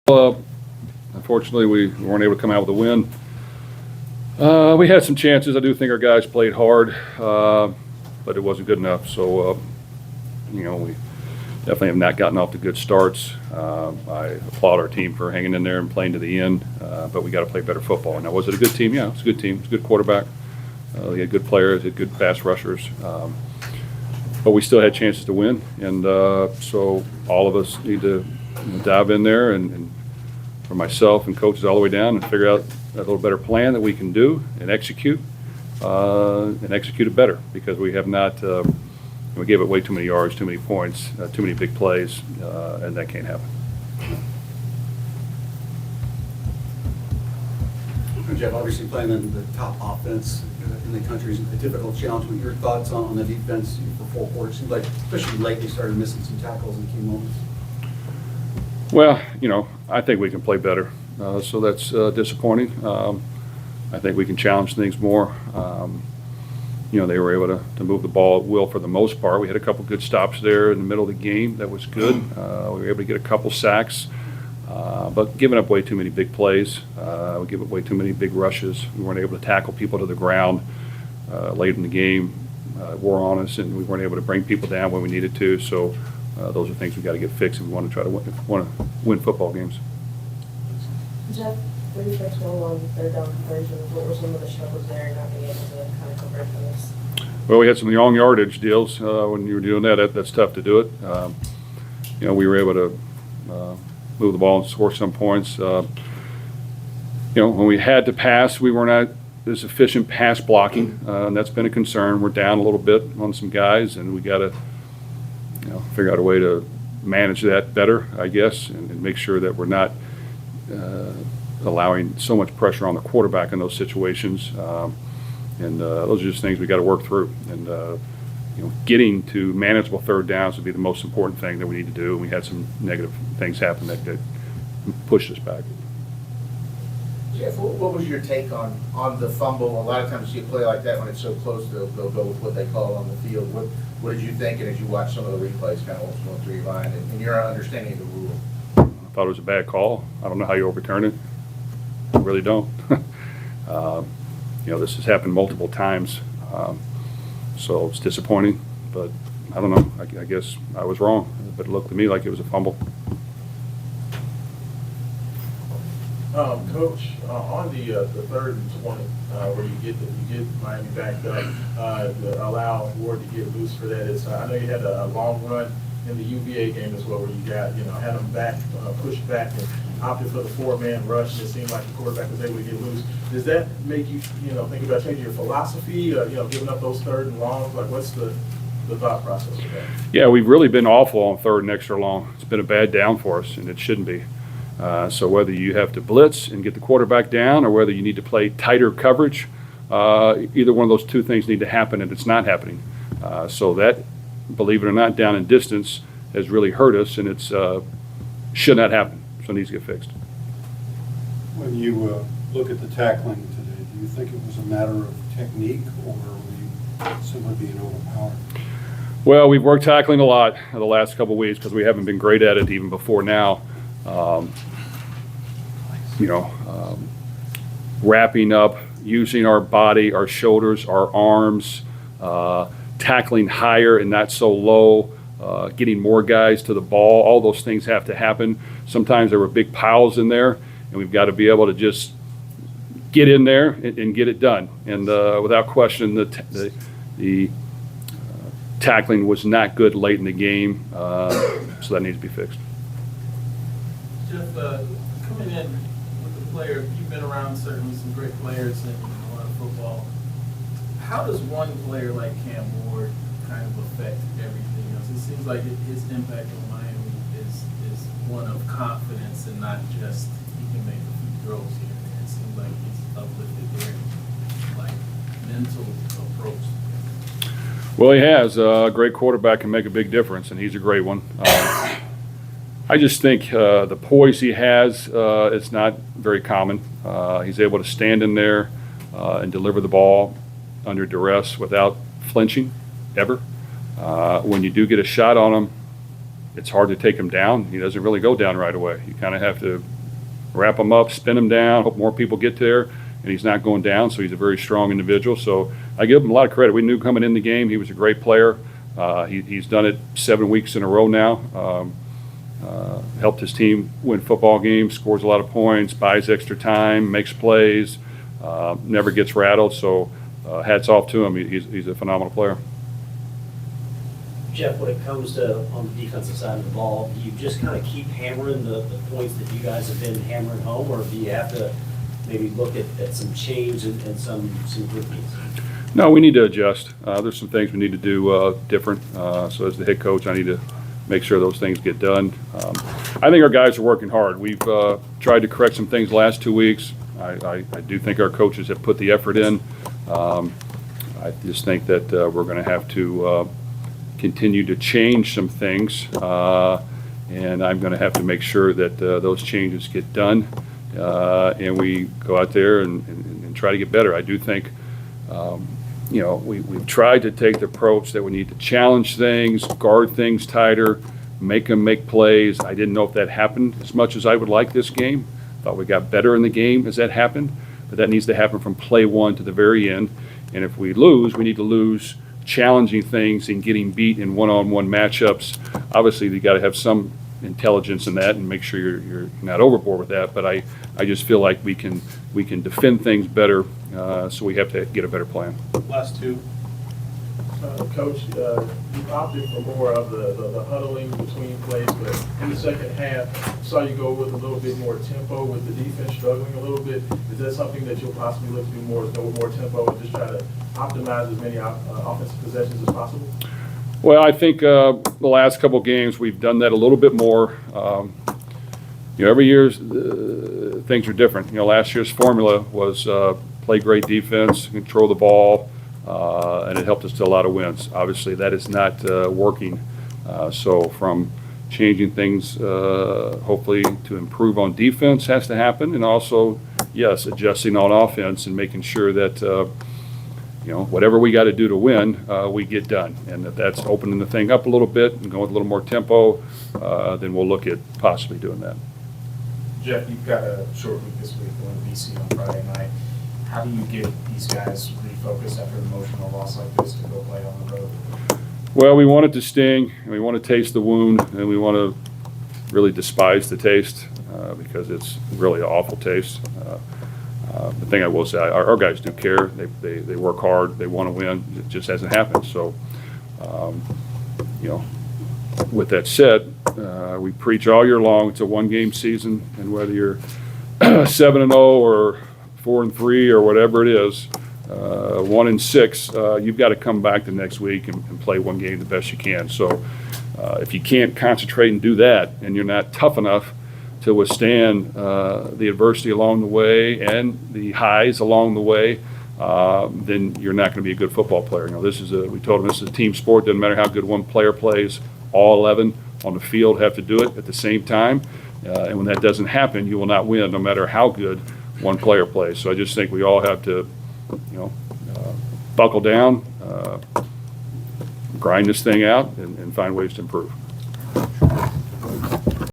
Unfortunately, we weren't able to come out with a win. We had some chances. I do think our guys played hard, but it wasn't good enough. So, we definitely have not gotten off to good starts. I applaud our team for hanging in there and playing to the end, but we got to play better football. Now, was it a good team? Yeah, it was a good team. It was a good quarterback. They had good players, had good pass rushers. But we still had chances to win, and so all of us need to dive in there and for myself and coaches all the way down and figure out a little better plan that we can do and execute it better, because we have not we gave it way too many yards, too many points, too many big plays, and that can't happen. Jeff, obviously playing in the top offense in the country is a difficult challenge. What your thoughts on the defense for full court? It seems like, especially late, they started missing some tackles in key moments. Well, I think we can play better, so that's disappointing. I think we can challenge things more. They were able to move the ball at will for the most part. We had a couple good stops there in the middle of the game. That was good. We were able to get a couple sacks, but giving up way too many big plays. We give up way too many big rushes. We weren't able to tackle people to the ground late in the game. Wore on us, and we weren't able to bring people down when we needed to. So those are things we got to get fixed if we want to try to win football games. Jeff, when you guys were on third down conversions, what were some of the struggles there, not being able to kind of convert those? Well, we had some long yardage deals when you were doing that. That's tough to do it. We were able to move the ball and score some points. When we had to pass, we were not as efficient pass blocking, and that's been a concern. We're down a little bit on some guys, and we got to figure out a way to manage that better, I guess, and make sure that we're not allowing so much pressure on the quarterback in those situations. Those are just things we got to work through. And getting to manageable third downs would be the most important thing that we need to do. And we had some negative things happen that pushed us back. Jeff, what was your take on the fumble? A lot of times you see a play like that when it's so close, they'll go with what they call on the field. What did you think, and as you watch some of the replays, kind of what's going through your mind and your understanding of the rule? I thought it was a bad call. I don't know how you overturn it. I really don't. This has happened multiple times, so it's disappointing. But I don't know. I guess I was wrong. But it looked to me like it was a fumble. Coach, on the 3rd and 20, where you get Miami backed up, allow Ward to get loose for that. I know you had a long run in the UVA game as well, where you got had them back, pushed back, and opted for the 4-man rush. It seemed like the quarterback was able to get loose. Does that make you think about changing your philosophy? Giving up those 3rd and longs. Like, what's the thought process of that? Yeah, we've really been awful on 3rd and extra long. It's been a bad down for us, and it shouldn't be. So whether you have to blitz and get the quarterback down, or whether you need to play tighter coverage, either one of those two things need to happen, and it's not happening. So that, believe it or not, down in distance has really hurt us, and it's should not happen. So it needs to get fixed. When you look at the tackling today, do you think it was a matter of technique, or were you simply being overpowered? Well, we've worked tackling a lot in the last couple of weeks because we haven't been great at it even before now. Wrapping up, using our body, our shoulders, our arms, tackling higher and not so low, getting more guys to the ball. All those things have to happen. Sometimes there were big piles in there, and we've got to be able to just get in there and get it done. And without question, the tackling was not good late in the game, so that needs to be fixed. Jeff, coming in with the player, you've been around certainly some great players in a lot of football. How does one player like Cam Ward kind of affect everything else? It seems like his impact on Miami is one of confidence and not just he can make a few throws here and there. It seems like he's uplifted their mental approach. Well, he has. A great quarterback can make a big difference, and he's a great one. I just think the poise he has, it's not very common. He's able to stand in there and deliver the ball under duress without flinching, ever. When you do get a shot on him, it's hard to take him down. He doesn't really go down right away. You kind of have to wrap him up, spin him down, hope more people get there, and he's not going down, so he's a very strong individual. So I give him a lot of credit. We knew coming in the game he was a great player. He's done it 7 weeks in a row now. Helped his team win football games, scores a lot of points, buys extra time, makes plays, never gets rattled. So hats off to him. He's a phenomenal player. Jeff, when it comes to on the defensive side of the ball, do you just kind of keep hammering the points that you guys have been hammering home, or do you have to maybe look at some change and some improvements? No, we need to adjust. There's some things we need to do different. So as the head coach, I need to make sure those things get done. I think our guys are working hard. We've tried to correct some things the last 2 weeks. I do think our coaches have put the effort in. I just think that we're going to have to continue to change some things, and I'm going to have to make sure that those changes get done, and we go out there and try to get better. I do think, we've tried to take the approach that we need to challenge things, guard things tighter, make them make plays. I didn't know if that happened as much as I would like this game. Thought we got better in the game as that happened, but that needs to happen from play one to the very end. And if we lose, we need to lose challenging things and getting beat in one-on-one matchups. Obviously, you got to have some intelligence in that and make sure you're not overboard with that. But I just feel like we can defend things better, so we have to get a better plan. Last two. Coach, you opted for more of the huddling between plays, but in the second half, saw you go with a little bit more tempo with the defense struggling a little bit. Is that something that you'll possibly look to do more tempo and just try to optimize as many offensive possessions as possible? Well, I think the last couple of games we've done that a little bit more. Every year things are different. Last year's formula was play great defense, control the ball, and it helped us to a lot of wins. Obviously, that is not working. So from changing things, hopefully to improve on defense has to happen, and also, yes, adjusting on offense and making sure that whatever we got to do to win, we get done. And if that's opening the thing up a little bit and going with a little more tempo, then we'll look at possibly doing that. Jeff, you've got a short week this week going to BC on Friday night. How do you get these guys refocused after an emotional loss like this to go play on the road? Well, we want it to sting, and we want to taste the wound, and we want to really despise the taste because it's really an awful taste. The thing I will say, our guys do care. They work hard. They want to win. It just hasn't happened. So, with that said, we preach all year long. It's a one-game season, and whether you're 7-0 or 4-3 or whatever it is, 1-6, you've got to come back the next week and play one game the best you can. So, if you can't concentrate and do that, and you're not tough enough to withstand the adversity along the way and the highs along the way, then you're not going to be a good football player. We told them this is a team sport. Doesn't matter how good one player plays. All 11 on the field have to do it at the same time. And when that doesn't happen, you will not win, no matter how good one player plays. So I just think we all have to, buckle down, grind this thing out, and find ways to improve.